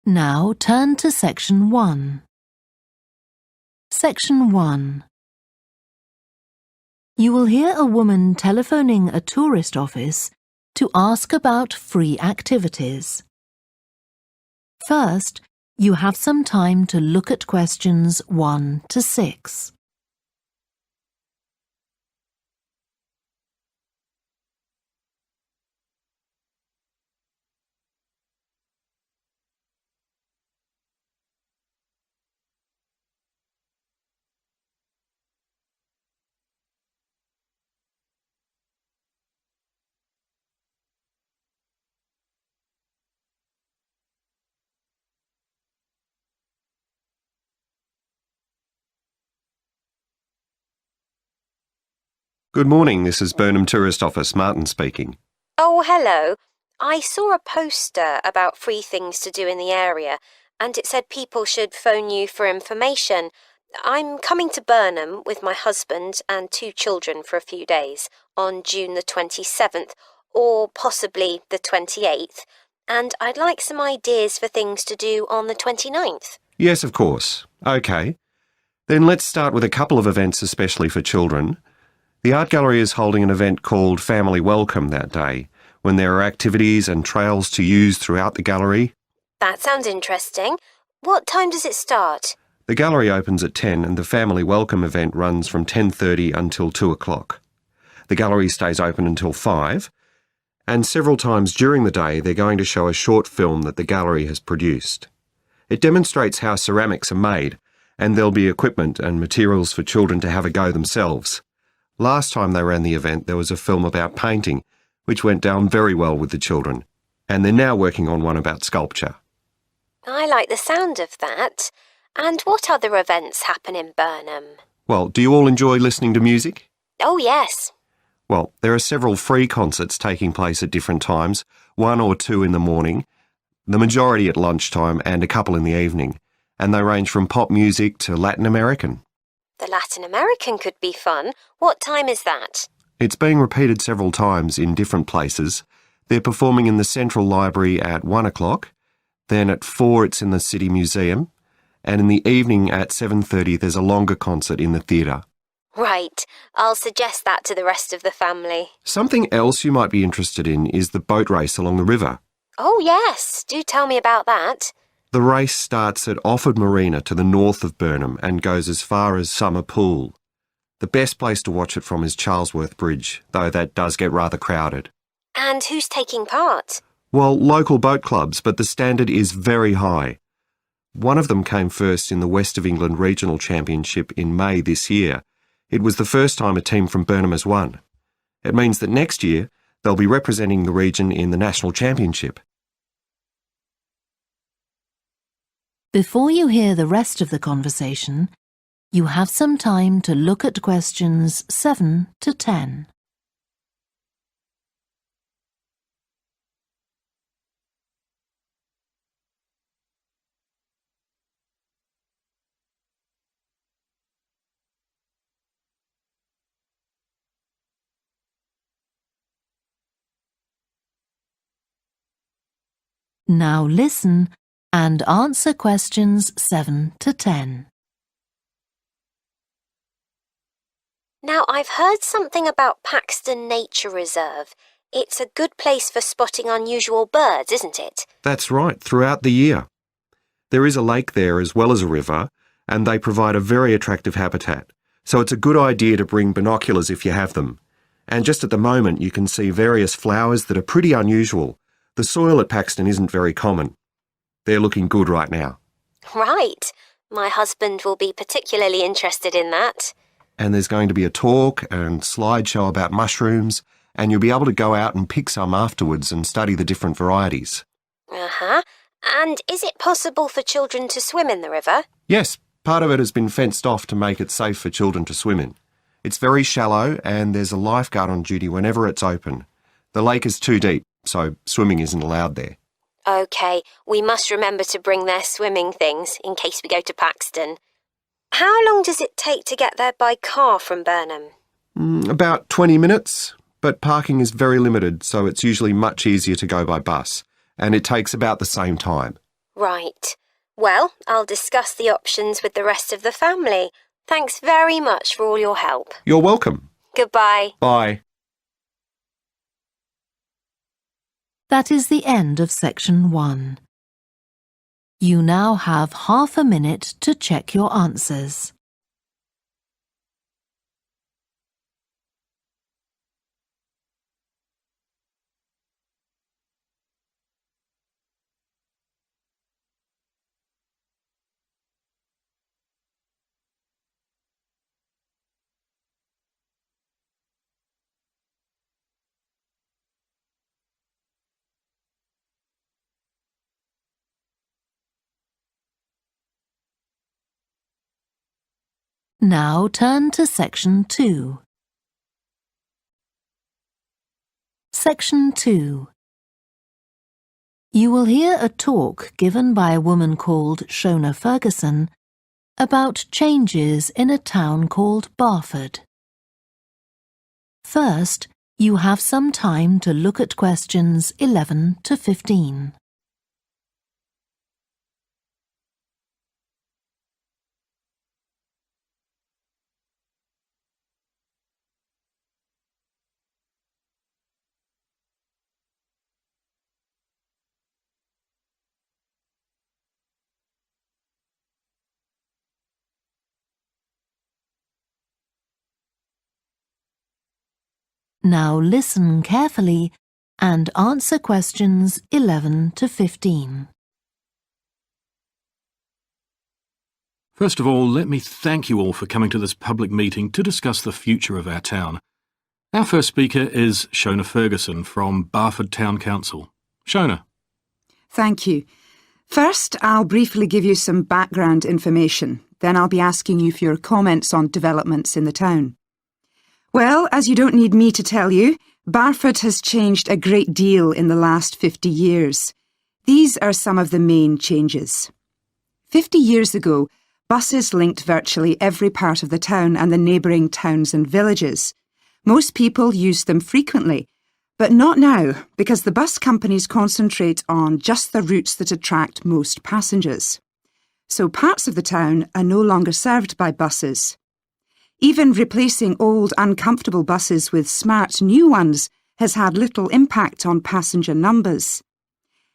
Now turn to Section 1. Section 1. You will hear a woman telephoning a tourist office to ask about free activities. First, you have some time to look at questions 1 to 6. Good morning, this is Burnham Tourist Office, Martin speaking. Oh, hello. I saw a poster about free things to do in the area, and it said people should phone you for information. I'm coming to Burnham with my husband and 2 children for a few days on June the 27th, or possibly the 28th, and I'd like some ideas for things to do on the 29th. Yes, of course. OK. Then let's start with a couple of events especially for children. The Art Gallery is holding an event called Family Welcome that day, when there are activities and trails to use throughout the gallery. That sounds interesting. What time does it start? The gallery opens at 10 and the Family Welcome event runs from 10:30 until 2 o'clock. The gallery stays open until 5, and several times during the day they're going to show a short film that the gallery has produced. It demonstrates how ceramics are made, and there'll be equipment and materials for children to have a go themselves. Last time they ran the event, there was a film about painting, which went down very well with the children, and they're now working on one about sculpture. I like the sound of that. And what other events happen in Burnham? Well, do you all enjoy listening to music? Oh, yes. Well, there are several free concerts taking place at different times, 1 or 2 in the morning, the majority at lunchtime and a couple in the evening, and they range from pop music to Latin American. The Latin American could be fun. What time is that? It's being repeated several times in different places. They're performing in the Central Library at 1 o'clock, then at 4 it's in the City Museum, and in the evening at 7:30 there's a longer concert in the theatre. Right. I'll suggest that to the rest of the family. Something else you might be interested in is the boat race along the river. Oh, yes. Do tell me about that. The race starts at Offord Marina to the north of Burnham and goes as far as Summer Pool. The best place to watch it from is Charlesworth Bridge, though that does get rather crowded. And who's taking part? Well, local boat clubs, but the standard is very high. One of them came first in the West of England Regional Championship in May this year. It was the first time a team from Burnham has won. It means that next year they'll be representing the region in the National Championship. Before you hear the rest of the conversation, you have some time to look at questions 7 to 10. Now listen and answer questions 7 to 10. Now, I've heard something about Paxton Nature Reserve. It's a good place for spotting unusual birds, isn't it? That's right, throughout the year. There is a lake there as well as a river, and they provide a very attractive habitat. So it's a good idea to bring binoculars if you have them. And just at the moment you can see various flowers that are pretty unusual. The soil at Paxton isn't very common. They're looking good right now. Right. My husband will be particularly interested in that. And there's going to be a talk and slideshow about mushrooms, and you'll be able to go out and pick some afterwards and study the different varieties. Uh-huh. And is it possible for children to swim in the river? Yes, part of it has been fenced off to make it safe for children to swim in. It's very shallow and there's a lifeguard on duty whenever it's open. The lake is too deep, so swimming isn't allowed there. OK, we must remember to bring their swimming things in case we go to Paxton. How long does it take to get there by car from Burnham? About 20 minutes, but parking is very limited, so it's usually much easier to go by bus, and it takes about the same time. Right. Well, I'll discuss the options with the rest of the family. Thanks very much for all your help. You're welcome. Goodbye. Bye. That is the end of section 1. You now have half a minute to check your answers. Now turn to section 2. Section 2. You will hear a talk given by a woman called Shona Ferguson about changes in a town called Barford. First, you have some time to look at questions 11 to 15. Now listen carefully and answer questions 11 to 15. First of all, let me thank you all for coming to this public meeting to discuss the future of our town. Our first speaker is Shona Ferguson from Barford Town Council. Shona. Thank you. First, I'll briefly give you some background information. Then I'll be asking you for your comments on developments in the town. Well, as you don't need me to tell you, Barford has changed a great deal in the last 50 years. These are some of the main changes. 50 years ago, buses linked virtually every part of the town and the neighbouring towns and villages. Most people used them frequently, but not now, because the bus companies concentrate on just the routes that attract most passengers. So parts of the town are no longer served by buses. Even replacing old, uncomfortable buses with smart new ones has had little impact on passenger numbers.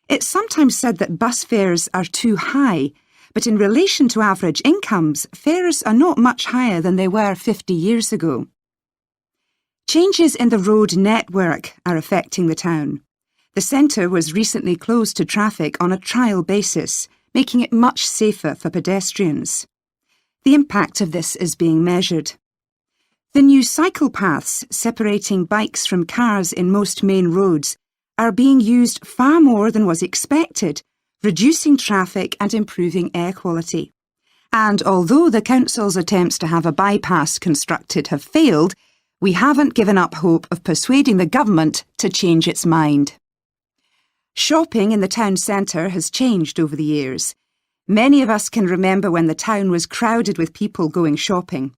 It's sometimes said that bus fares are too high, but in relation to average incomes, fares are not much higher than they were 50 years ago. Changes in the road network are affecting the town. The centre was recently closed to traffic on a trial basis, making it much safer for pedestrians. The impact of this is being measured. The new cycle paths separating bikes from cars in most main roads are being used far more than was expected, reducing traffic and improving air quality. And although the council's attempts to have a bypass constructed have failed, we haven't given up hope of persuading the government to change its mind. Shopping in the town centre has changed over the years. Many of us can remember when the town was crowded with people going shopping.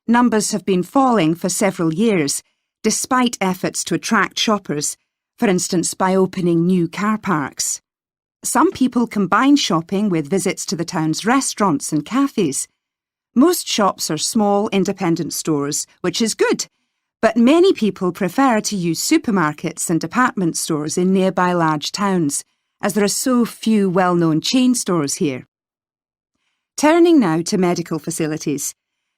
Numbers have been falling for several years, despite efforts to attract shoppers, for instance by opening new car parks. Some people combine shopping with visits to the town's restaurants and cafes. Most shops are small, independent stores, which is good, but many people prefer to use supermarkets and department stores in nearby large towns, as there are so few well-known chain stores here. Turning now to medical facilities.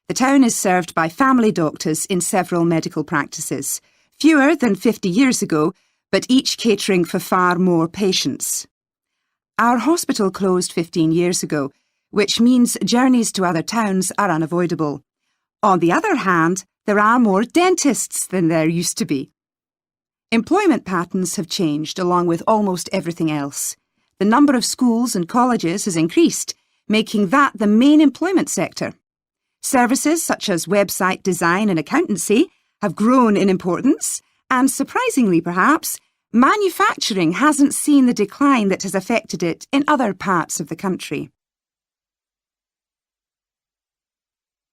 The town is served by family doctors in several medical practices, fewer than 50 years ago, but each catering for far more patients. Our hospital closed 15 years ago, which means journeys to other towns are unavoidable. On the other hand, there are more dentists than there used to be. Employment patterns have changed along with almost everything else. The number of schools and colleges has increased, making that the main employment sector. Services such as website design and accountancy have grown in importance, and surprisingly perhaps, manufacturing hasn't seen the decline that has affected it in other parts of the country.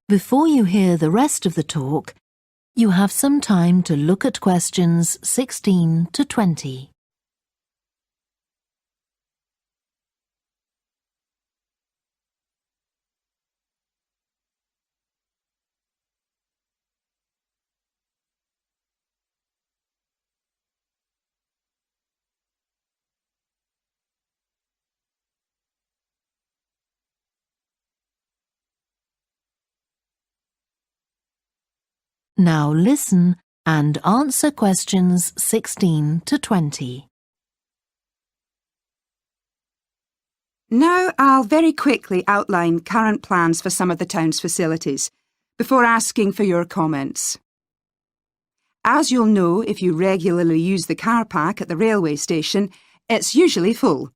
Before you hear the rest of the talk, you have some time to look at questions 16 to 20. Now listen and answer questions 16 to 20. Now I'll very quickly outline current plans for some of the town's facilities before asking for your comments. As you'll know if you regularly use the car park at the railway station, it's usually full.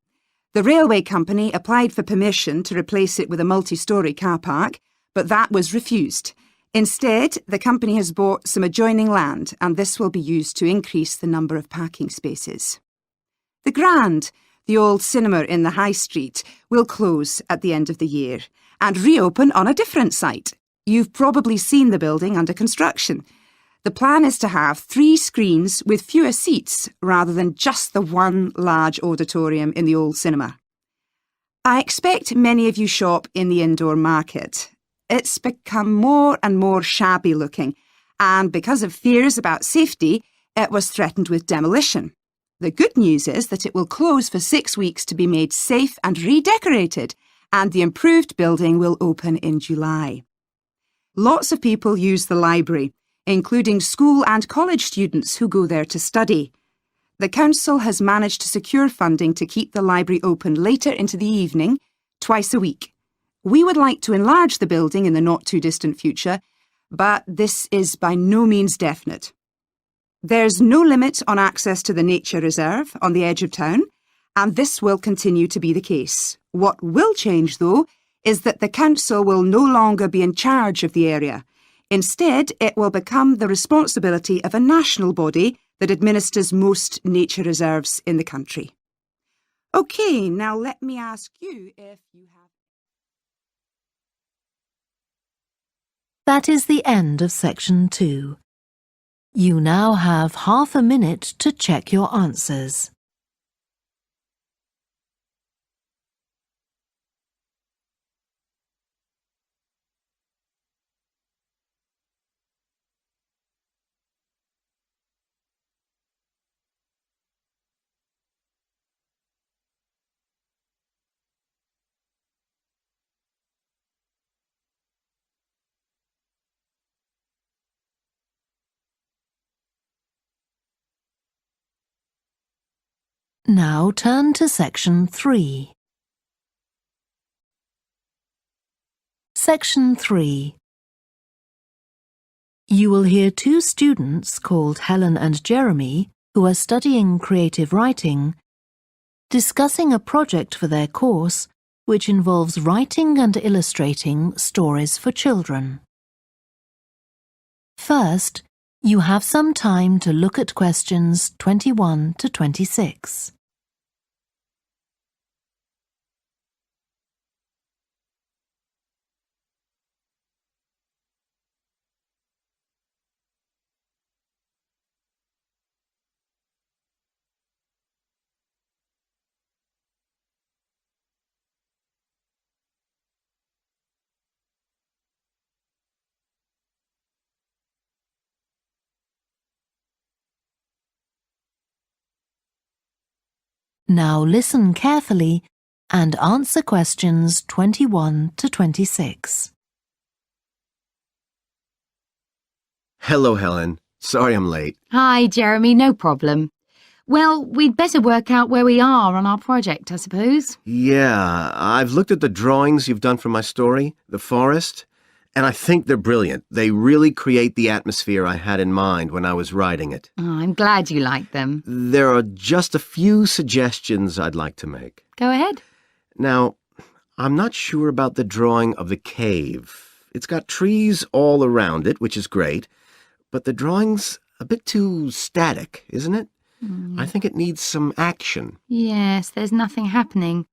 The railway company applied for permission to replace it with a multi-storey car park, but that was refused. Instead, the company has bought some adjoining land, and this will be used to increase the number of parking spaces. The Grand, the old cinema in the High Street, will close at the end of the year and reopen on a different site. You've probably seen the building under construction. The plan is to have 3 screens with fewer seats rather than just the one large auditorium in the old cinema. I expect many of you shop in the indoor market. It's become more and more shabby looking, and because of fears about safety, it was threatened with demolition. The good news is that it will close for 6 weeks to be made safe and redecorated, and the improved building will open in July. Lots of people use the library, including school and college students who go there to study. The council has managed to secure funding to keep the library open later into the evening, twice a week. We would like to enlarge the building in the not-too-distant future, but this is by no means definite. There's no limit on access to the nature reserve on the edge of town, and this will continue to be the case. What will change, though, is that the council will no longer be in charge of the area. Instead, it will become the responsibility of a national body that administers most nature reserves in the country. OK, now let me ask you if you have... That is the end of section 2. You now have half a minute to check your answers. Now turn to section 3. Section 3. You will hear 2 students called Helen and Jeremy, who are studying creative writing, discussing a project for their course which involves writing and illustrating stories for children. First, you have some time to look at questions 21 to 26. Now listen carefully and answer questions 21 to 26. Hello, Helen. Sorry I'm late. Hi, Jeremy, no problem. Well, we'd better work out where we are on our project, I suppose. Yeah, I've looked at the drawings you've done for my story, The Forest, and I think they're brilliant. They really create the atmosphere I had in mind when I was writing it. Oh, I'm glad you like them. There are just a few suggestions I'd like to make. Go ahead. Now, I'm not sure about the drawing of the cave. It's got trees all around it, which is great, but the drawing's a bit too static, isn't it? I think it needs some action. Yes, there's nothing happening.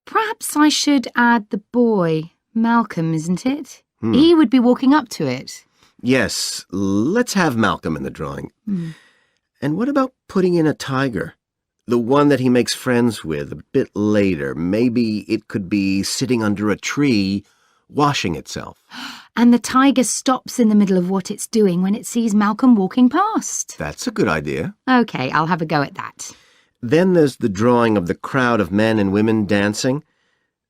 Perhaps I should add the boy, Malcolm, isn't it? He would be walking up to it. Yes, let's have Malcolm in the drawing. And what about putting in a tiger? The one that he makes friends with a bit later. Maybe it could be sitting under a tree, washing itself. And the tiger stops in the middle of what it's doing when it sees Malcolm walking past. That's a good idea. OK, I'll have a go at that. Then there's the drawing of the crowd of men and women dancing.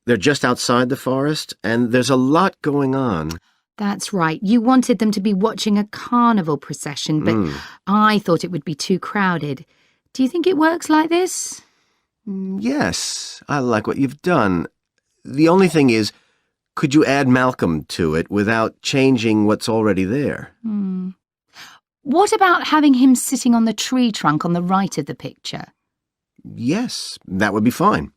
They're just outside the forest, and there's a lot going on. That's right. You wanted them to be watching a carnival procession, but I thought it would be too crowded. Do you think it works like this? Yes, I like what you've done. The only thing is, could you add Malcolm to it without changing what's already there? What about having him sitting on the tree trunk on the right of the picture? Yes, that would be fine.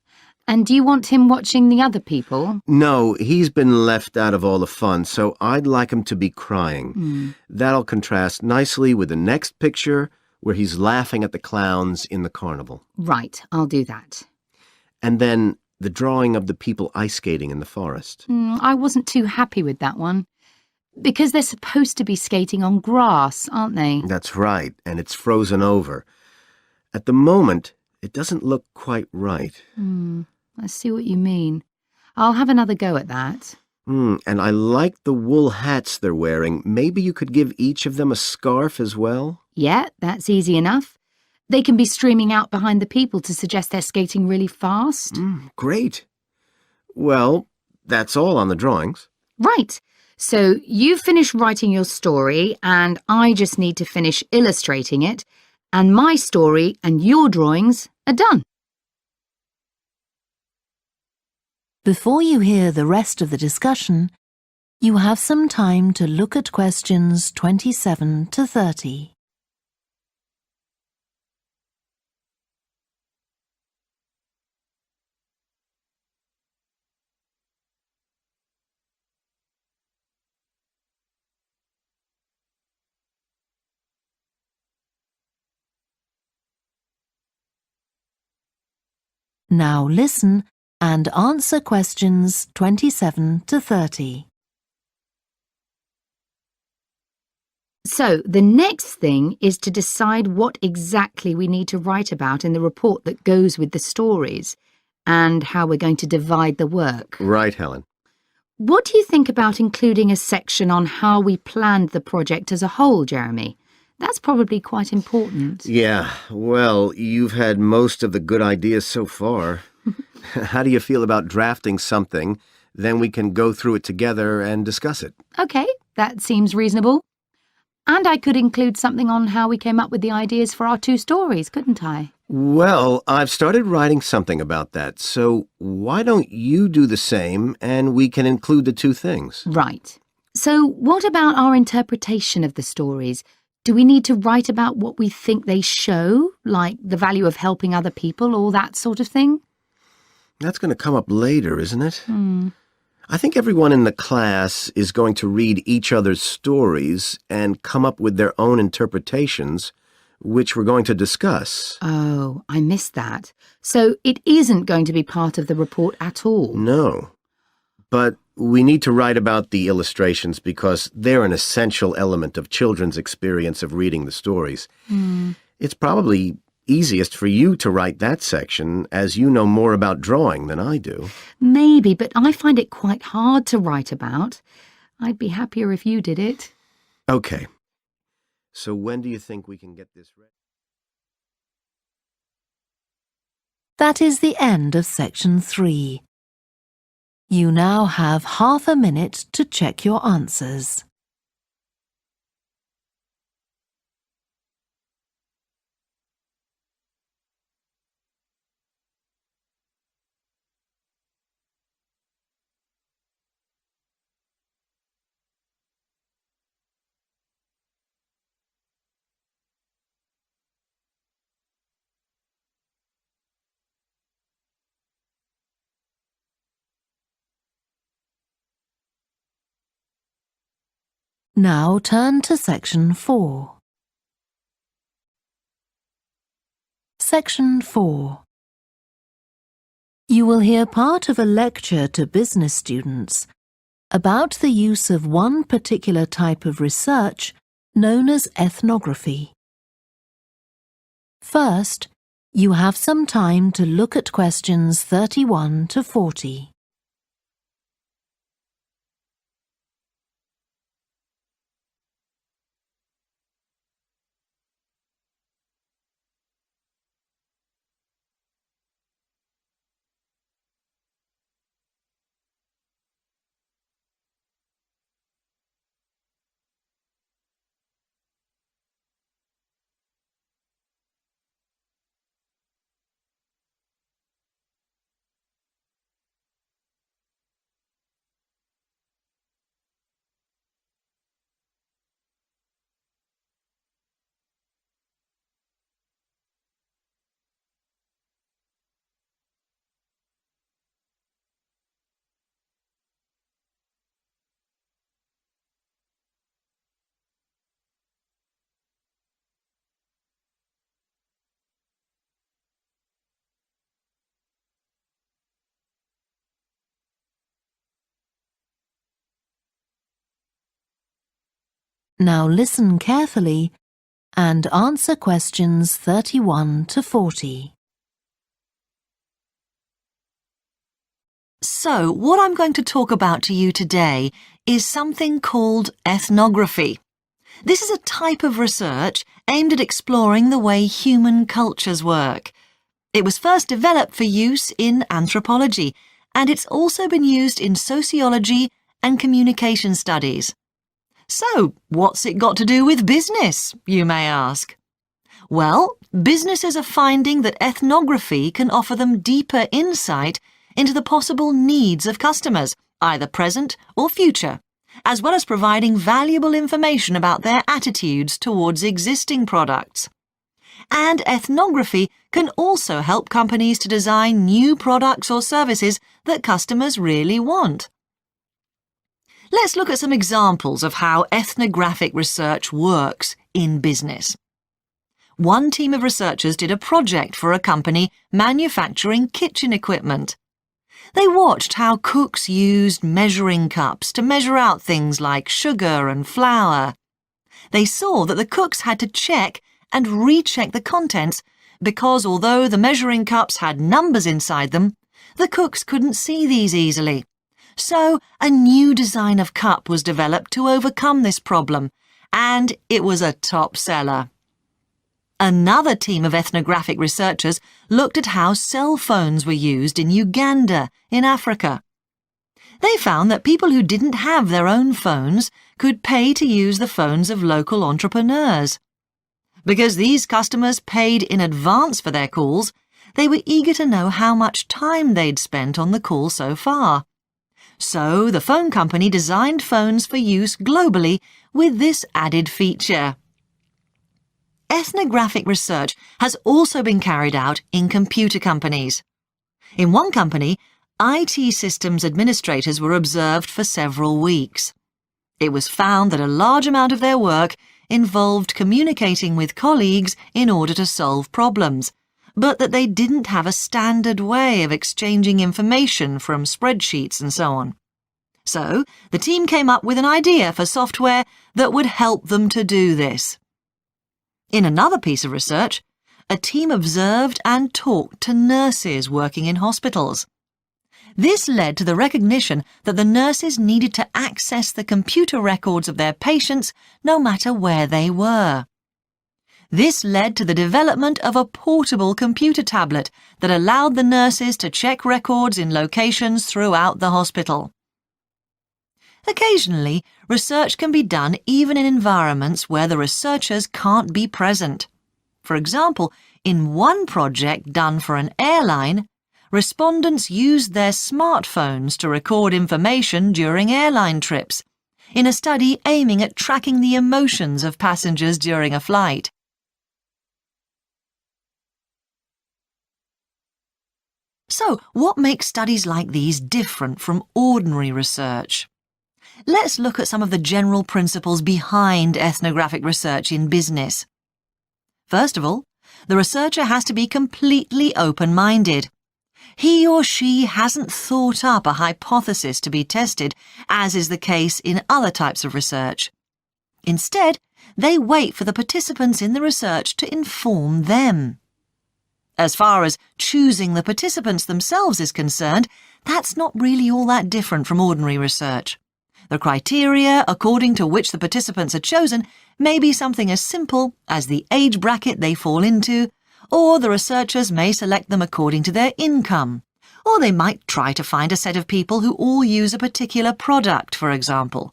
And do you want him watching the other people? No, he's been left out of all the fun, so I'd like him to be crying. That'll contrast nicely with the next picture where he's laughing at the clowns in the carnival. Right, I'll do that. And then the drawing of the people ice skating in the forest. I wasn't too happy with that one. Because they're supposed to be skating on grass, aren't they? That's right, and it's frozen over. At the moment, it doesn't look quite right. I see what you mean. I'll have another go at that. And I like the wool hats they're wearing. Maybe you could give each of them a scarf as well? Yeah, that's easy enough. They can be streaming out behind the people to suggest they're skating really fast. Great. Well, that's all on the drawings. Right. So you've finished writing your story, and I just need to finish illustrating it, and my story and your drawings are done. Before you hear the rest of the discussion, you have some time to look at questions 27 to 30. Now listen and answer questions 27 to 30. So the next thing is to decide what exactly we need to write about in the report that goes with the stories and how we're going to divide the work. Right, Helen. What do you think about including a section on how we planned the project as a whole, Jeremy? That's probably quite important. Yeah, well, you've had most of the good ideas so far. How do you feel about drafting something? Then we can go through it together and discuss it. OK, that seems reasonable. And I could include something on how we came up with the ideas for our two stories, couldn't I? Well, I've started writing something about that, so why don't you do the same and we can include the two things? Right. So what about our interpretation of the stories? Do we need to write about what we think they show, like the value of helping other people or that sort of thing? That's going to come up later, isn't it? I think everyone in the class is going to read each other's stories and come up with their own interpretations, which we're going to discuss. Oh, I missed that. So it isn't going to be part of the report at all? No. But we need to write about the illustrations because they're an essential element of children's experience of reading the stories. It's probably easiest for you to write that section, as you know more about drawing than I do. Maybe, but I find it quite hard to write about. I'd be happier if you did it. Okay. So when do you think we can get this ready? That is the end of section 3. You now have half a minute to check your answers. Now turn to section 4. Section 4. You will hear part of a lecture to business students about the use of one particular type of research known as ethnography. First, you have some time to look at questions 31 to 40. Now listen carefully and answer questions 31 to 40. So, what I'm going to talk about to you today is something called ethnography. This is a type of research aimed at exploring the way human cultures work. It was first developed for use in anthropology, and it's also been used in sociology and communication studies. So, what's it got to do with business, you may ask? Well, businesses are finding that ethnography can offer them deeper insight into the possible needs of customers, either present or future, as well as providing valuable information about their attitudes towards existing products. And ethnography can also help companies to design new products or services that customers really want. Let's look at some examples of how ethnographic research works in business. One team of researchers did a project for a company manufacturing kitchen equipment. They watched how cooks used measuring cups to measure out things like sugar and flour. They saw that the cooks had to check and recheck the contents because although the measuring cups had numbers inside them, the cooks couldn't see these easily. So a new design of cup was developed to overcome this problem, and it was a top seller. Another team of ethnographic researchers looked at how cell phones were used in Uganda, in Africa. They found that people who didn't have their own phones could pay to use the phones of local entrepreneurs. Because these customers paid in advance for their calls, they were eager to know how much time they'd spent on the call so far. So the phone company designed phones for use globally with this added feature. Ethnographic research has also been carried out in computer companies. In one company, IT systems administrators were observed for several weeks. It was found that a large amount of their work involved communicating with colleagues in order to solve problems, but that they didn't have a standard way of exchanging information from spreadsheets and so on. So, the team came up with an idea for software that would help them to do this. In another piece of research, a team observed and talked to nurses working in hospitals. This led to the recognition that the nurses needed to access the computer records of their patients no matter where they were. This led to the development of a portable computer tablet that allowed the nurses to check records in locations throughout the hospital. Occasionally, research can be done even in environments where the researchers can't be present. For example, in one project done for an airline, respondents used their smartphones to record information during airline trips, in a study aiming at tracking the emotions of passengers during a flight. So, what makes studies like these different from ordinary research? Let's look at some of the general principles behind ethnographic research in business. First of all, the researcher has to be completely open-minded. He or she hasn't thought up a hypothesis to be tested, as is the case in other types of research. Instead, they wait for the participants in the research to inform them. As far as choosing the participants themselves is concerned, that's not really all that different from ordinary research. The criteria according to which the participants are chosen may be something as simple as the age bracket they fall into, or the researchers may select them according to their income, or they might try to find a set of people who all use a particular product, for example.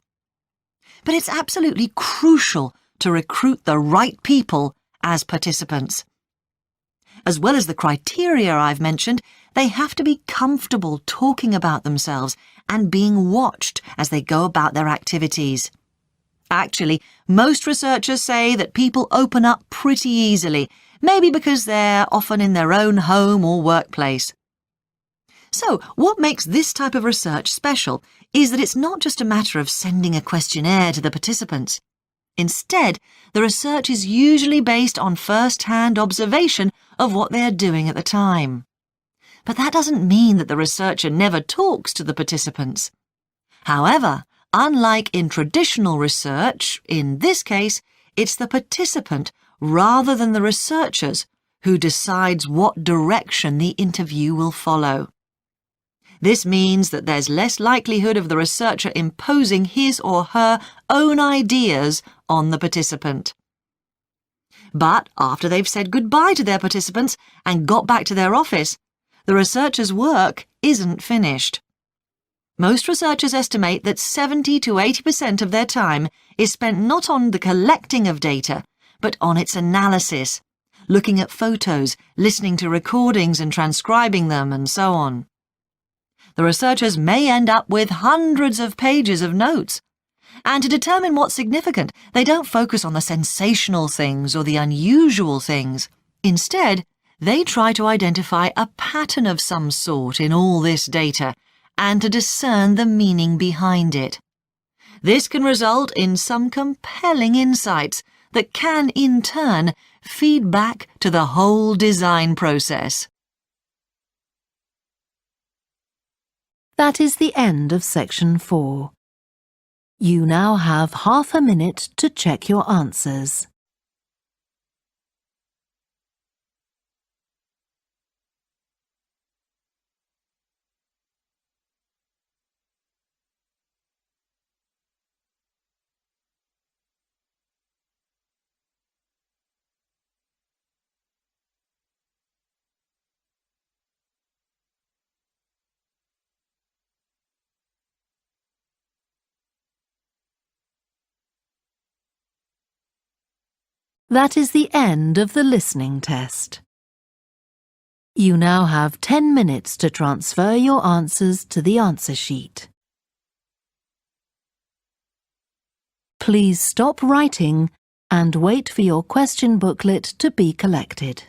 But it's absolutely crucial to recruit the right people as participants. As well as the criteria I've mentioned, they have to be comfortable talking about themselves and being watched as they go about their activities. Actually, most researchers say that people open up pretty easily, maybe because they're often in their own home or workplace. So, what makes this type of research special is that it's not just a matter of sending a questionnaire to the participants. Instead, the research is usually based on first-hand observation of what they are doing at the time. But that doesn't mean that the researcher never talks to the participants. However, unlike in traditional research, in this case, it's the participant rather than the researchers who decides what direction the interview will follow. This means that there's less likelihood of the researcher imposing his or her own ideas on the participant. But after they've said goodbye to their participants and got back to their office, the researcher's work isn't finished. Most researchers estimate that 70 to 80% of their time is spent not on the collecting of data, but on its analysis, looking at photos, listening to recordings and transcribing them, and so on. The researchers may end up with hundreds of pages of notes. And to determine what's significant, they don't focus on the sensational things or the unusual things. Instead, they try to identify a pattern of some sort in all this data and to discern the meaning behind it. This can result in some compelling insights that can, in turn, feed back to the whole design process. That is the end of section 4. You now have half a minute to check your answers. That is the end of the listening test. You now have 10 minutes to transfer your answers to the answer sheet. Please stop writing and wait for your question booklet to be collected.